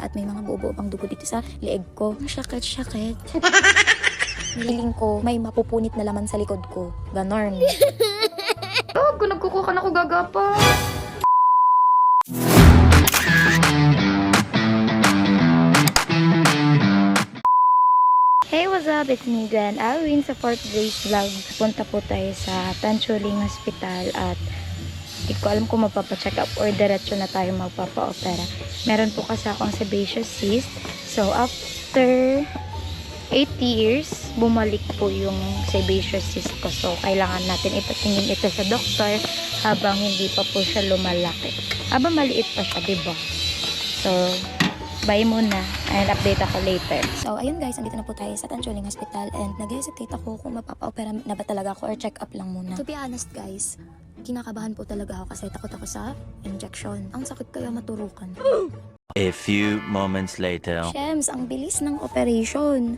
at may mga buo-buo pang dugo dito sa leeg ko. Ang sakit. Niling ko, may mapupunit na laman sa likod ko. Ganon. Oh, kung nagkukuha ka na ako gagapa. Hey, what's up? It's me, Gwen Alwin sa 4th Grade Vlog. Punta po tayo sa Tanchuling Hospital at hindi ko alam kung magpapacheck up or diretso na tayo magpapa-opera. Meron po kasi akong sebaceous cyst. So, after 8 years, bumalik po yung sebaceous cyst ko. So, kailangan natin ipatingin ito sa doktor habang hindi pa po siya lumalaki. Habang maliit pa siya, diba? So, bye muna and update ako later. So, ayun guys, andito na po tayo sa Tanchuling Hospital and nag-hesitate ako kung mapapa-opera na ba talaga ako or check up lang muna. To be honest guys, kinakabahan po talaga ako kasi takot ako sa injection. Ang sakit kaya maturukan. A few moments later. Shems, ang bilis ng operation.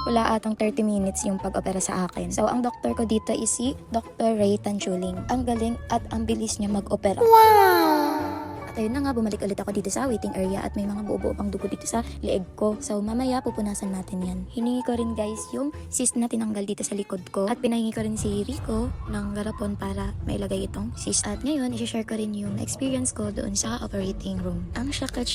Wala atang 30 minutes yung pag-opera sa akin. So, ang doktor ko dito is si Dr. Ray Tanchuling. Ang galing at ang bilis niya mag-opera. Wow! At ayun na nga, bumalik ulit ako dito sa waiting area at may mga buo-buo pang dugo dito sa leeg ko. So, mamaya pupunasan natin yan. Hiningi ko rin guys yung cyst na tinanggal dito sa likod ko. At pinahingi ko rin si Rico ng garapon para mailagay itong cyst. At ngayon, isi-share ko rin yung experience ko doon sa operating room. Ang sakit.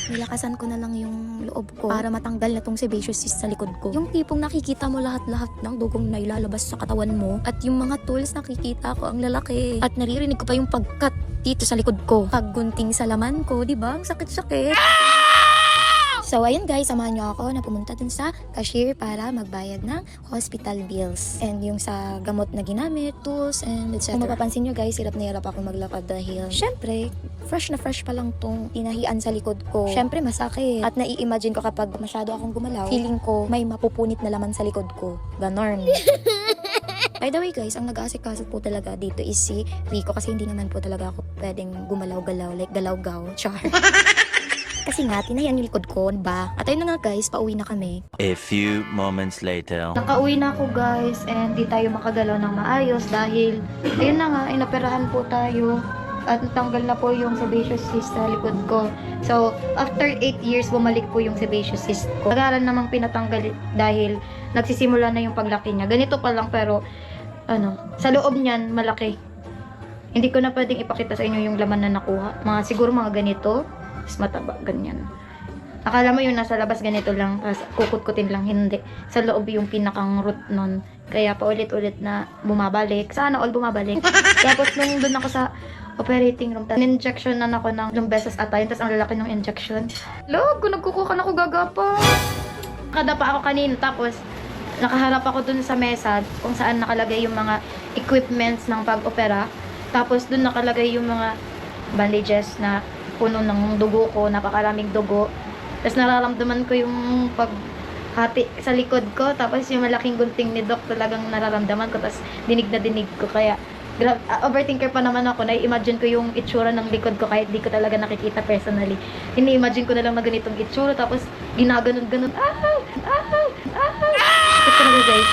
Nilakasan ko na lang yung loob ko para matanggal na tong sebaceous cyst sa likod ko. Yung tipong nakikita mo lahat-lahat ng dugong na ilalabas sa katawan mo at yung mga tools nakikita ko ang lalaki. At naririnig ko pa yung pagkat dito sa likod ko. Paggunting sa laman ko, di ba? Ang sakit-sakit. So, ayun guys, samahan nyo ako na pumunta dun sa cashier para magbayad ng hospital bills. And yung sa gamot na ginamit, tools, and etc. Kung mapapansin nyo guys, hirap na hirap ako maglakad dahil syempre, fresh na fresh pa lang tong tinahian sa likod ko. Syempre, masakit. At nai-imagine ko kapag masyado akong gumalaw, feeling ko may mapupunit na laman sa likod ko. Ganon. By the way guys, ang nag-aasikaso po talaga dito is si Rico kasi hindi naman po talaga ako pwedeng gumalaw-galaw, like galaw-gaw, char. Kasi nga, tinahian yung likod ko, ba? At ayun na nga guys, pauwi na kami. A few moments later. Nakauwi na ako guys and di tayo makagalaw ng maayos dahil ayun na nga, inoperahan po tayo at natanggal na po yung sebaceous cyst sa likod ko. So, after 8 years, bumalik po yung sebaceous cyst ko. Nag-aaral namang pinatanggal dahil nagsisimula na yung paglaki niya. Ganito pa lang pero, sa loob niyan, malaki. Hindi ko na pwedeng ipakita sa inyo yung laman na nakuha. Siguro mga ganito, mataba, ganyan. Akala mo yung nasa labas ganito lang, tapos kukut-kutin lang, hindi. Sa loob yung pinakang root nun. Kaya paulit-ulit na bumabalik. Sana all bumabalik. Tapos nung doon ako sa operating room, in-injection na ako ng ilang beses ata yun, tapos ang lalaki ng injection. Log, kung nagkukuha ka na ako gagapa. Nakadapa ako kanina, tapos nakaharap ako dun sa mesa kung saan nakalagay yung mga equipments ng pag-opera. Tapos dun nakalagay yung mga bandages na puno ng dugo ko, napakaraming dugo. Tapos nararamdaman ko yung paghati sa likod ko, tapos yung malaking gunting ni Doc talagang nararamdaman ko, tapos dinig na dinig ko. Kaya overthinker pa naman ako, na-imagine ko yung itsura ng likod ko kahit di ko talaga nakikita personally. Ini-imagine ko na lang na ganitong itsura, tapos ginaganon-ganon. Tapos talaga guys,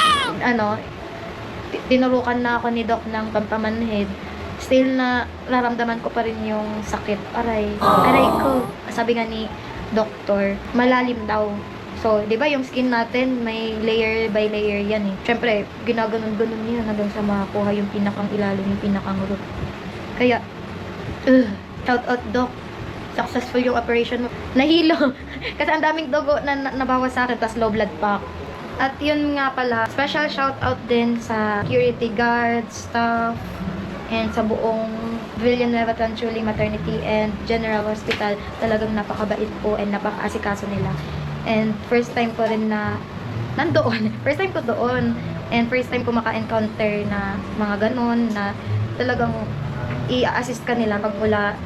tinurukan na ako ni Doc ng pampamanhid. Still na nararamdaman ko pa rin yung sakit. Aray ko. Sabi nga ni doktor, malalim daw. So, di ba yung skin natin, may layer by layer yan eh. Siyempre, ginaganon-ganon yan hanggang sa makakuha yung pinakang ilalim, yung pinakang root. Kaya, shout out doc. Successful yung operation mo. Nahilo. Kasi ang daming dugo na nabawas sa akin, tas low blood pa ako. At yun nga pala, special shout out din sa security guards, staff, and sa buong Villanueva Tanchuling Maternity and General Hospital. Talagang napakabait po and napaka-asikaso nila. And first time ko rin na nandoon. First time ko doon. And first time ko maka-encounter na mga ganon na talagang i-assist ka nila magmula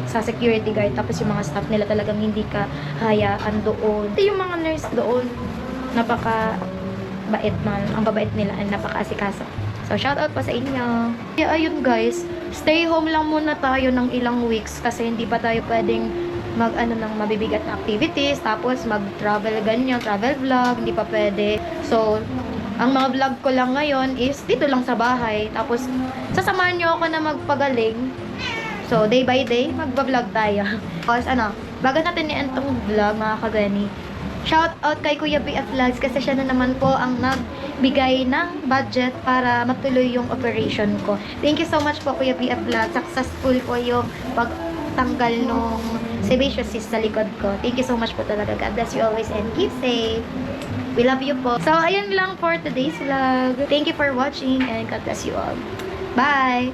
sa security guard. Tapos yung mga staff nila talagang hindi ka hayaan doon. Yung mga nurse doon, napaka-bait man. Ang babait nila and napaka-asikaso. So, shout out pa sa inyo. Kaya ayun guys, stay home lang muna tayo ng ilang weeks kasi hindi pa tayo pwedeng ng mabibigat na activities, tapos mag-travel ganyan, travel vlog, hindi pa pwede. So, ang mga vlog ko lang ngayon is dito lang sa bahay. Tapos, sasamahan nyo ako na magpagaling So, day by day, magbablog tayo. Tapos, bago natin i-end tong vlog, mga kagani, shout out kay Kuya BF Vlogs kasi siya na naman po ang nagbigay ng budget para matuloy yung operation ko. Thank you so much po, Kuya BF Vlogs. Successful po yung pagtanggal nung sebaceous cyst sa likod ko. Thank you so much po talaga. God bless you always and keep safe. We love you po. So, ayun lang for today's vlog. Thank you for watching and God bless you all. Bye!